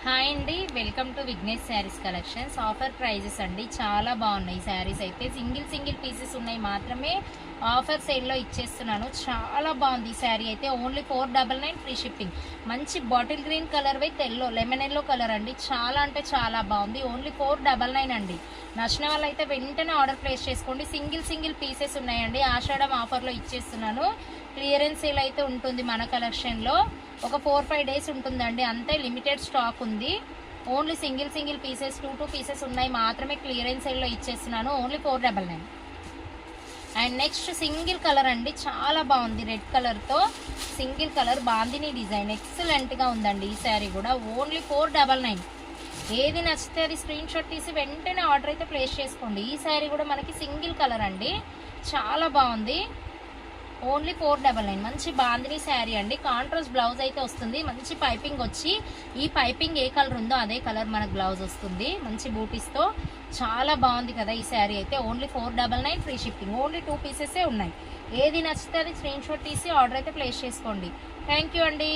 Hi అండి, welcome to Vignesh sarees collections. Offer prices అండి, చాలా బాగున్నాయి శారీస్ అయితే. సింగిల్ పీసెస్ ఉన్నాయి మాత్రమే. ఆఫర్ సేల్లో ఇచ్చేస్తున్నాను. చాలా బాగుంది ఈ శారీ అయితే. Only 499 free shipping. మంచి bottle green colour with yellow, lemon yellow colour అండి. చాలా అంటే చాలా బాగుంది. ఓన్లీ 499 అండి. నచ్చిన వాళ్ళు అయితే వెంటనే ఆర్డర్ ప్లేస్ చేసుకోండి. సింగిల్ పీసెస్ ఉన్నాయండి. ఆషాఢం ఆఫర్లో ఇచ్చేస్తున్నాను. క్లియరెన్స్ సేల్ అయితే ఉంటుంది మన కలెక్షన్లో. ఒక 4-5 డేస్ ఉంటుందండి, అంతే. లిమిటెడ్ స్టాక్ ఉంది. ఓన్లీ సింగిల్ పీసెస్, 2 పీసెస్ ఉన్నాయి మాత్రమే. క్లియరెన్స్ సేల్లో ఇచ్చేస్తున్నాను. Only 499. And next single colour అండి, చాలా బాగుంది. రెడ్ కలర్తో సింగిల్ కలర్ బాందిని డిజైన్ ఎక్సలెంట్గా ఉందండి. ఈ శారీ కూడా ఓన్లీ 499. ఏది నచ్చితే అది స్క్రీన్ షాట్ తీసి వెంటనే ఆర్డర్ అయితే ప్లేస్ చేసుకోండి. ఈ శారీ కూడా మనకి సింగిల్ కలర్ అండి, చాలా బాగుంది. ఓన్లీ 499. మంచి బాందిని శారీ అండి. కాంట్రాస్ట్ బ్లౌజ్ అయితే వస్తుంది. మంచి పైపింగ్ వచ్చి, ఈ పైపింగ్ ఏ కలర్ ఉందో అదే కలర్ మనకు బ్లౌజ్ వస్తుంది. మంచి బూటీస్తో చాలా బాగుంది కదా ఈ శారీ అయితే. Only 499 free shipping. ఓన్లీ 2 పీసెసే ఉన్నాయి. ఏది నచ్చితే అది స్క్రీన్ షాట్ తీసి ఆర్డర్ అయితే ప్లేస్ చేసుకోండి. థ్యాంక్ యూ అండి.